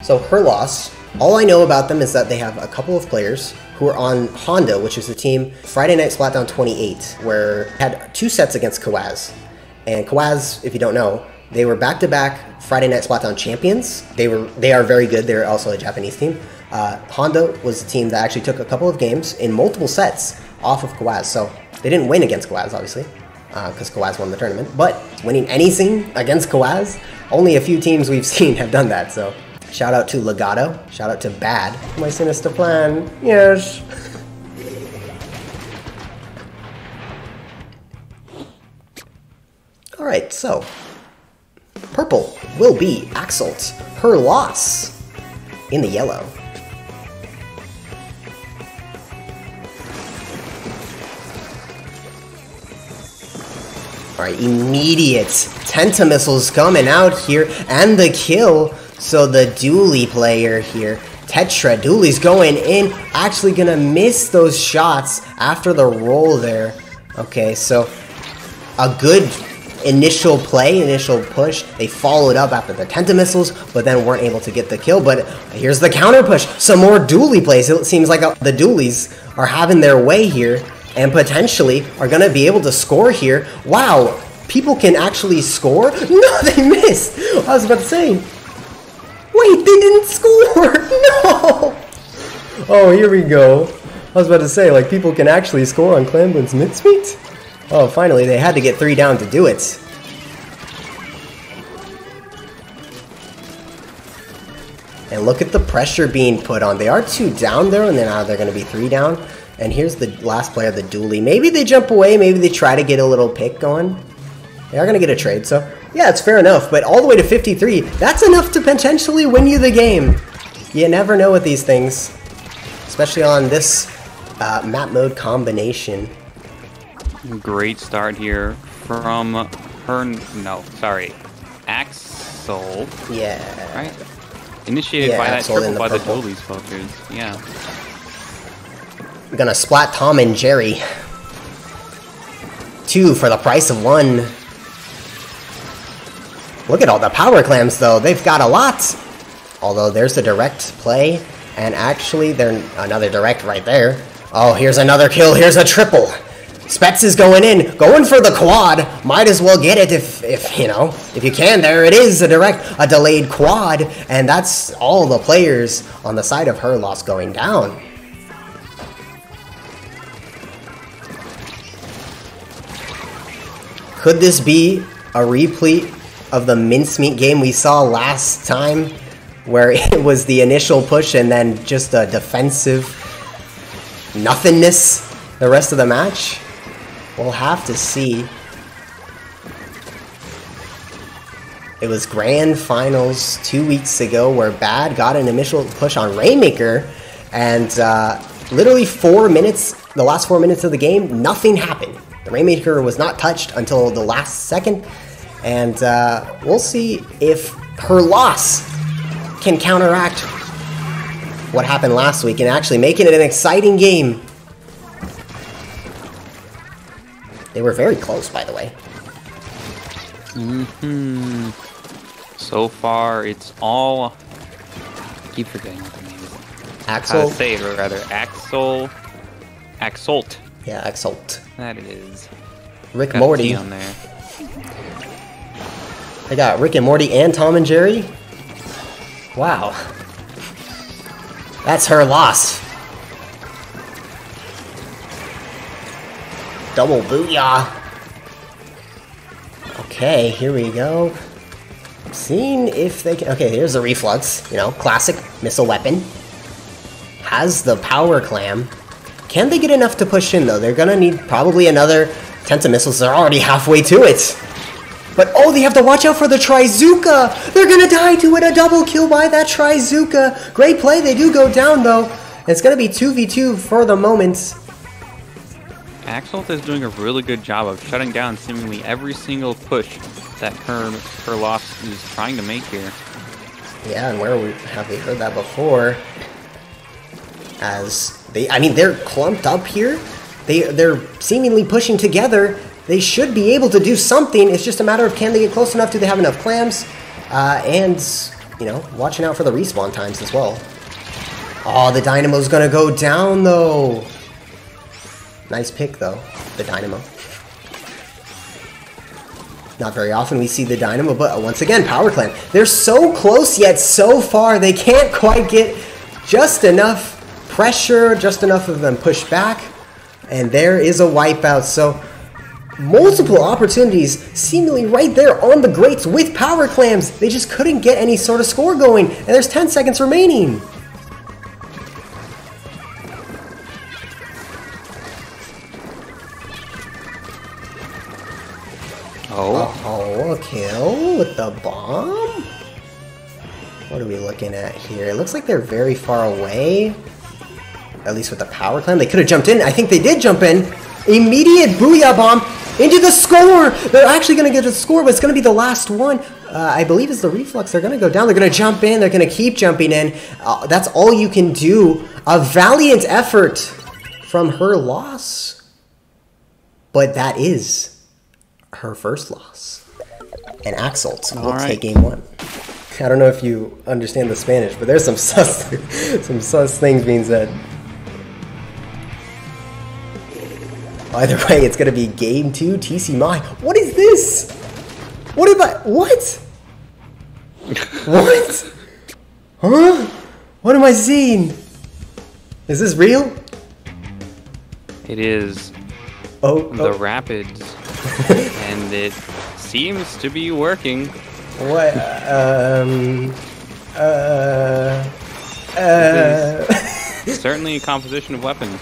So Her Loss, all I know about them is that they have a couple of players who are on Honda, which is the team Friday Night Splatoon 28, where had 2 sets against Kawaz. And Kawaz, if you don't know, they were back-to-back Friday Night Splatoon champions. They are very good. They're also a Japanese team. Honda was the team that actually took a couple of games in multiple sets off of Kawaz. So they didn't win against Kawaz, obviously, because Kawaz won the tournament. But winning anything against Kawaz, only a few teams we've seen have done that. So shout out to Legato. Shout out to Bad. My sinister plan. Yes. Alright, so purple will be Axolt. Her Loss in the yellow. Alright, immediate Tentamissiles coming out here, and the kill. So the Dooley player here, Tetra, Dooley's going in, actually gonna miss those shots after the roll there. Okay, so a good initial play, initial push. They followed up after the Tentamissiles, but then weren't able to get the kill. But here's the counter push. Some more Dooley plays. It seems like the Doolies are having their way here and potentially are going to be able to score here. Wow, people can actually score? No, they missed. I was about to say, wait, they didn't score. No. Oh, here we go. I was about to say, like, people can actually score on Clanblin's Mincemeat? Oh, finally, they had to get 3 down to do it. And look at the pressure being put on. They are 2 down there, and then now they're going to be 3 down. And here's the last player, the Dooley. Maybe they jump away. Maybe they try to get a little pick going. They are going to get a trade, so yeah, it's fair enough. But all the way to 53, that's enough to potentially win you the game. You never know with these things, especially on this map mode combination. Great start here from Axolt. Yeah. Right? Initiated by that Axolt triple by the purple. Doolies focus. Yeah. We're gonna splat Tom and Jerry. 2 for the price of 1. Look at all the power clams though. They've got a lot. Although there's the direct play. And actually, there's another direct right there. Oh, here's another kill. Here's a triple. Spets is going in, going for the quad. Might as well get it if you know, if you can. There it is, a delayed quad, and that's all the players on the side of Her Loss going down. Could this be a replete of the Mincemeat game we saw last time, where it was the initial push and then just a defensive nothingness the rest of the match? We'll have to see. It was grand finals 2 weeks ago where Bad got an initial push on Rainmaker, and literally 4 minutes, the last 4 minutes of the game, nothing happened. The Rainmaker was not touched until the last second, and we'll see if Her Loss can counteract what happened last week and actually make it an exciting game. They were very close, by the way. So far, it's all... I keep forgetting what the name is. Axolt? How to say it, rather. Axolt. Yeah, Axolt. That is. Rick Got Morty. T on there. I got Rick and Morty and Tom and Jerry. Wow. That's Her Loss. Double booyah. Okay, here we go. Seeing if they can... Okay, here's the reflux. You know, classic missile weapon. Has the power clam. Can they get enough to push in, though? They're gonna need probably another Tentamissiles. They're already halfway to it. But, oh, they have to watch out for the Trizuka! They're gonna die to it! A double kill by that Trizuka! Great play, they do go down, though. It's gonna be 2v2 for the moment. Axolt is doing a really good job of shutting down seemingly every single push that Her Loss is trying to make here. Yeah, and where have we heard that before? As they, I mean, they're clumped up here. They're seemingly pushing together. They should be able to do something. It's just a matter of can they get close enough? Do they have enough clams? And you know, watching out for the respawn times as well. Oh, the Dynamo's gonna go down, though. Nice pick, though, the Dynamo. Not very often we see the Dynamo, but once again, Power Clan. They're so close, yet so far. They can't quite get just enough pressure, just enough of them push back. And there is a wipeout. So, multiple opportunities seemingly right there on the grates with Power Clams. They just couldn't get any sort of score going. And there's 10 seconds remaining. Oh, a kill with the bomb? What are we looking at here? It looks like they're very far away. At least with the Power Clan. They could have jumped in. I think they did jump in. Immediate Booyah Bomb into the score! They're actually going to get a score, but it's going to be the last one. I believe it's the Reflux. They're going to go down. They're going to jump in. They're going to keep jumping in. That's all you can do. A valiant effort from Her Loss. But that is her first loss. And Axolt will take game 1. I don't know if you understand the Spanish, but there's some sus things being said. Either way, it's gonna be game 2 TC Mahi. What is this? What am I? What? What? Huh? What am I seeing? Is this real? It is the Rapids. And it seems to be working. What? Certainly a composition of weapons.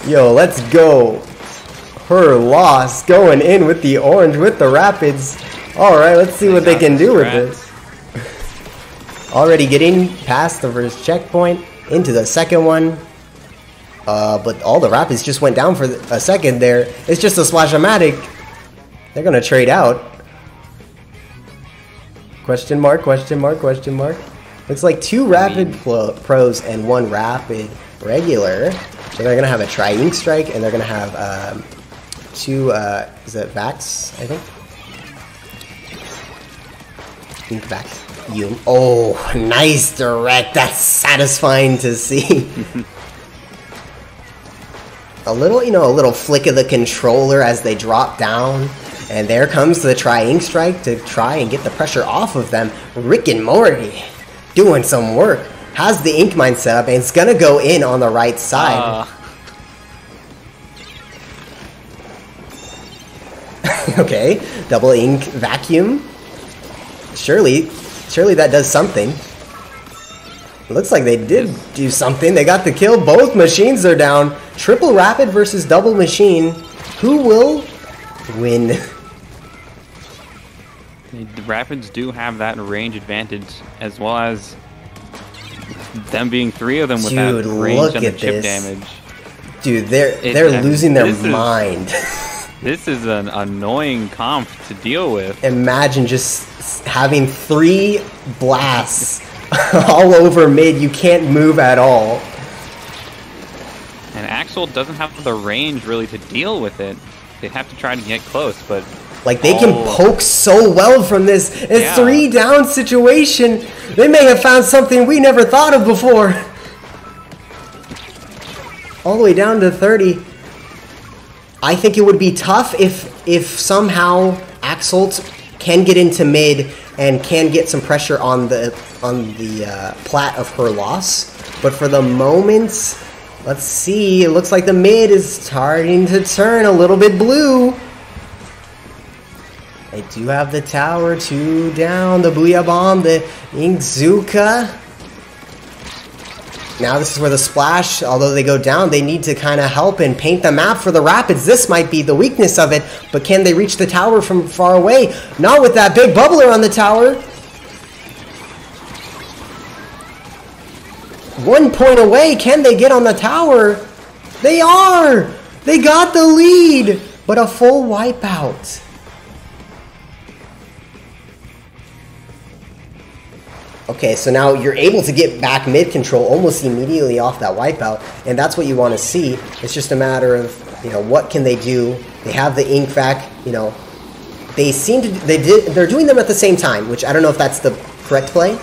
Yo, let's go. Her Loss going in with the orange with the Rapids. Alright, let's see what they can do with this. Already getting past the first checkpoint into the second one. But all the Rapids just went down for a second there. It's just a Splash-O-Matic. They're gonna trade out. Question mark, question mark, question mark. Looks like 2 Rapid Pros and 1 Rapid Regular. So they're gonna have a Tri-Ink Strike, and they're gonna have 2, is it Vax, I think? Ink Vacuum. Oh, nice direct. That's satisfying to see. A little, you know, a little flick of the controller as they drop down. And there comes the Tri-Ink Strike to try and get the pressure off of them. Rick and Morty doing some work. Has the Ink Mine set up, and it's gonna go in on the right side. Okay, double Ink Vacuum. Surely that does something. Looks like they did do something. They got the kill. Both machines are down. Triple Rapid versus double machine. Who will win? The Rapids do have that range advantage, as well as them being 3 of them with that range and the chip damage. Dude, they're losing their mind. This is an annoying comp to deal with. Imagine just having 3 blasts all over mid. You can't move at all. And Axolt doesn't have the range really to deal with it. They have to try to get close, but like they can poke so well from this. It's 3 down situation. They may have found something we never thought of before. All the way down to 30. I think it would be tough if somehow Axolt can get into mid and can get some pressure on the plat of Her Loss. But for the moment, let's see. It looks like the mid is starting to turn a little bit blue. They do have the tower, 2 down, the Booyah Bomb, the Inkzuka. Now this is where the Splash, although they go down, they need to kind of help and paint the map for the Rapids. This might be the weakness of it, but can they reach the tower from far away? Not with that big bubbler on the tower. 1 point away, can they get on the tower? They are! They got the lead, but a full wipeout. Okay, so now you're able to get back mid control almost immediately off that wipeout, and that's what you want to see. It's just a matter of, you know, what can they do? They have the Ink Vac, you know, they seem to, they're doing them at the same time, which I don't know if that's the correct play.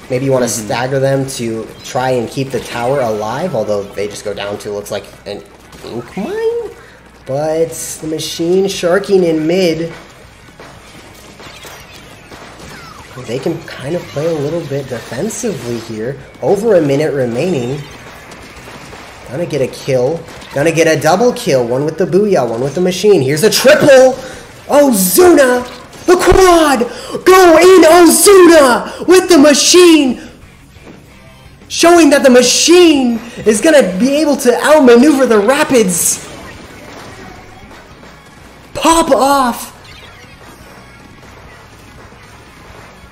Maybe you want to stagger them to try and keep the tower alive, although they just go down to, looks like, an ink mine? But the machine sharking in mid, they can kind of play a little bit defensively here. Over a minute remaining. Gonna get a kill. Gonna get a double kill. One with the booyah, one with the machine. Here's a triple! Ozuna! The quad! Go in Ozuna! With the machine! Showing that the machine is gonna be able to outmaneuver the Rapids. Pop off!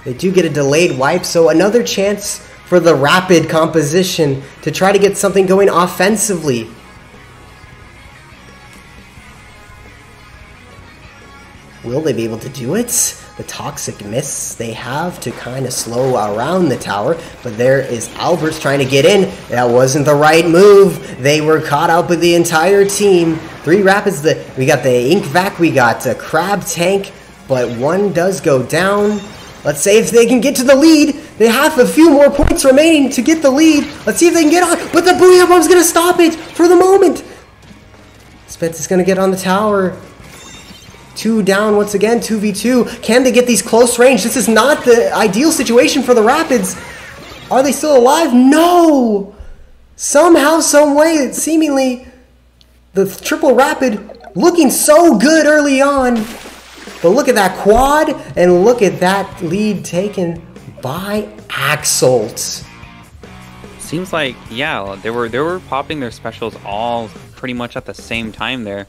They do get a delayed wipe, so another chance for the Rapid composition to try to get something going offensively. Will they be able to do it? The toxic mists they have to kind of slow around the tower, but there is Alberts trying to get in. That wasn't the right move. They were caught out by the entire team. 3 Rapids, we got the Ink Vac, we got a Crab Tank, but one does go down. Let's say if they can get to the lead. They have a few more points remaining to get the lead. Let's see if they can get on, but the Booyah Bomb's going to stop it for the moment. Spence is going to get on the tower. 2 down once again, 2v2. Can they get these close range? This is not the ideal situation for the Rapids. Are they still alive? No! Somehow, some way, seemingly, the triple Rapid looking so good early on. But look at that quad, and look at that lead taken by Axolt. Seems like, yeah, they were popping their specials all pretty much at the same time there.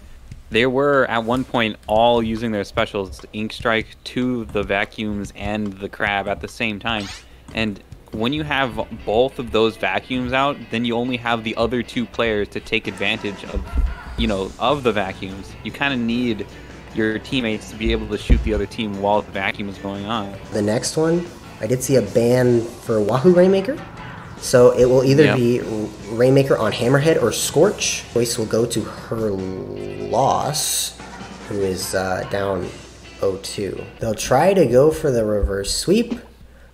They were, at one point, all using their specials, Ink Strike, 2, the vacuums, and the crab at the same time. And when you have both of those vacuums out, then you only have the other 2 players to take advantage of, you know, of the vacuums. You kind of need your teammates to be able to shoot the other team while the vacuum is going on. The next one, I did see a ban for Wahoo Rainmaker. So it will either be Rainmaker on Hammerhead or Scorch. Voice will go to Her Loss, who is down 0-2. They'll try to go for the reverse sweep.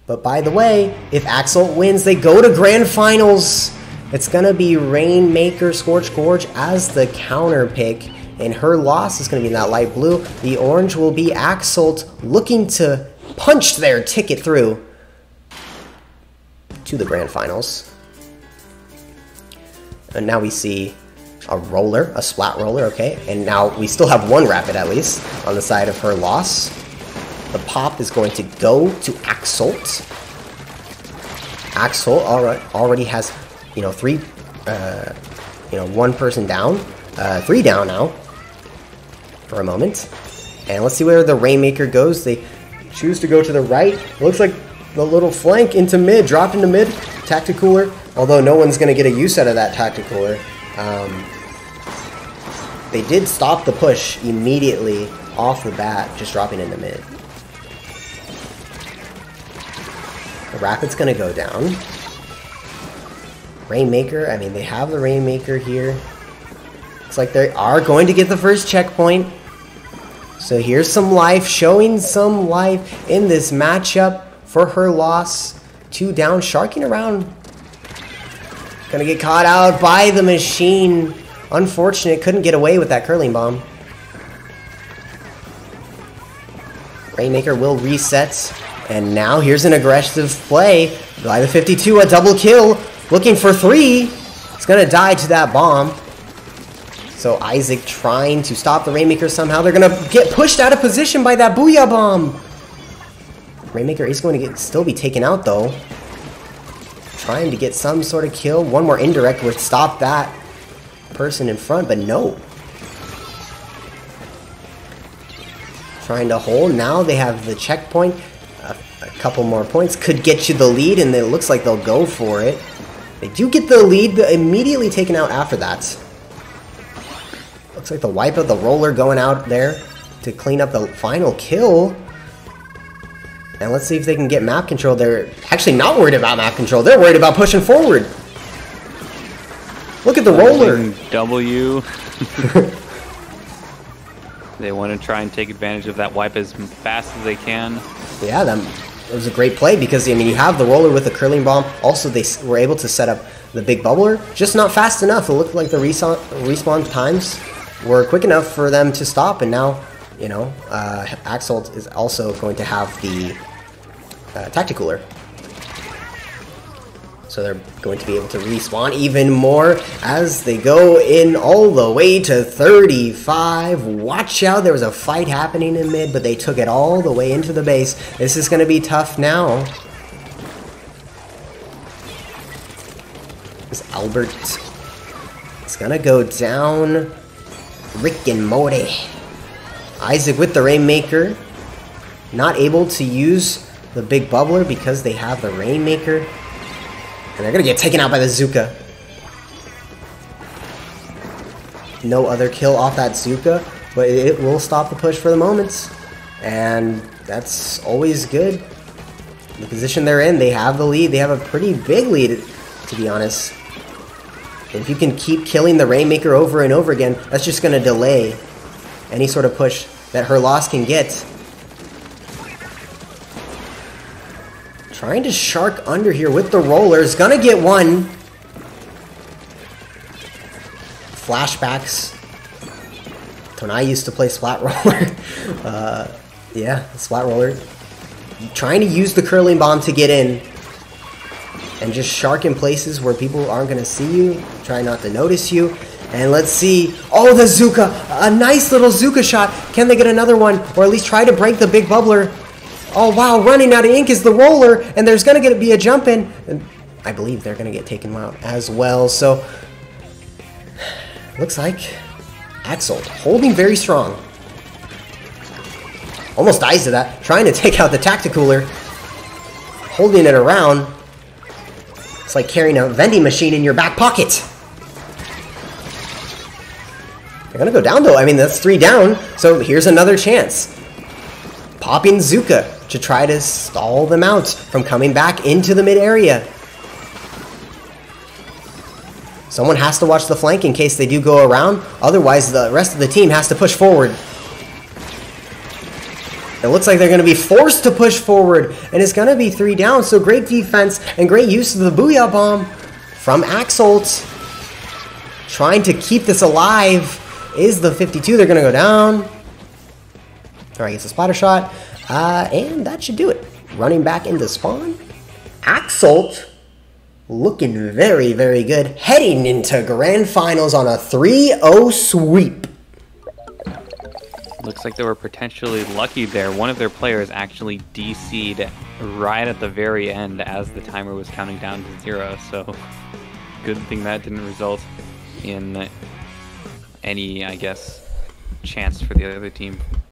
But by the way, if Axolt wins, they go to Grand Finals. It's going to be Rainmaker Scorch Gorge as the counter pick. And Her Loss is going to be in that light blue. The orange will be Axolt looking to punch their ticket through to the Grand Finals. And now we see a roller, a splat roller, okay. And now we still have 1 Rapid at least on the side of Her Loss. The pop is going to go to Axolt. Axolt already has, you know, 3, 1 person down, 3 down now. For a moment. And let's see where the Rainmaker goes. They choose to go to the right. Looks like the little flank into mid, dropped into mid. Tacticooler, although no one's going to get a use out of that Tacticooler. They did stop the push immediately off the bat, just dropping into mid. The Rapid's going to go down. Rainmaker, I mean, they have the Rainmaker here. Looks like they are going to get the first checkpoint. So here's some life, showing some life in this matchup for Her Loss. 2 down, sharking around. Gonna get caught out by the machine. Unfortunate, couldn't get away with that curling bomb. Rainmaker will reset. And now here's an aggressive play by the 52, a double kill. Looking for 3. It's gonna die to that bomb. So Isaac trying to stop the Rainmaker somehow. They're going to get pushed out of position by that Booyah Bomb. Rainmaker is going to still be taken out though. Trying to get some sort of kill. One more indirect would stop that person in front, but no. Trying to hold. Now they have the checkpoint. A couple more points could get you the lead, and it looks like they'll go for it. They do get the lead, but immediately taken out after that. Looks like the wipe of the roller going out there to clean up the final kill. And let's see if they can get map control. They're actually not worried about map control. They're worried about pushing forward. Look at the roller. W. They want to try and take advantage of that wipe as fast as they can. Yeah, it was a great play because, I mean, you have the roller with the curling bomb. Also, they were able to set up the big bubbler, just not fast enough. It looked like the respawn times were quick enough for them to stop, and now, you know, Axolt is also going to have the Tacticooler. So they're going to be able to respawn even more as they go in all the way to 35. Watch out, there was a fight happening in mid, but they took it all the way into the base. This is going to be tough now. This Albert is going to go down. Rick and Morty. Isaac with the Rainmaker. Not able to use the big bubbler because they have the Rainmaker. And they're going to get taken out by the Zuka. No other kill off that Zuka, but it will stop the push for the moment. And that's always good. The position they're in, they have the lead. They have a pretty big lead, to be honest. If you can keep killing the Rainmaker over and over again, that's just going to delay any sort of push that Her Loss can get. Trying to shark under here with the rollers. Gonna get one. Flashbacks to when I used to play Splat Roller. Yeah, Splat Roller. Trying to use the curling bomb to get in. And just shark in places where people aren't gonna see you. Try not to notice you. And let's see. Oh, the Zuka. A nice little Zuka shot. Can they get another one? Or at least try to break the big bubbler? Oh, wow, running out of ink is the roller, and there's going to be a jump in. And I believe they're going to get taken out as well. So, looks like Axolt holding very strong. Almost dies to that. Trying to take out the Tacticooler. Holding it around. It's like carrying a vending machine in your back pocket. They're going to go down, though. I mean, that's 3 down. So, here's another chance. Popping Zuka to try to stall them out from coming back into the mid area. Someone has to watch the flank in case they do go around. Otherwise, the rest of the team has to push forward. It looks like they're going to be forced to push forward, and it's going to be 3 down. So great defense and great use of the Booyah Bomb from Axolt. Trying to keep this alive is the 52. They're going to go down. Alright, gets a splatter shot, and that should do it. Running back into spawn. Axolt looking very, very good. Heading into grand finals on a 3-0 sweep. Looks like they were potentially lucky there. One of their players actually DC'd right at the very end as the timer was counting down to 0. So good thing that didn't result in any, I guess, chance for the other team.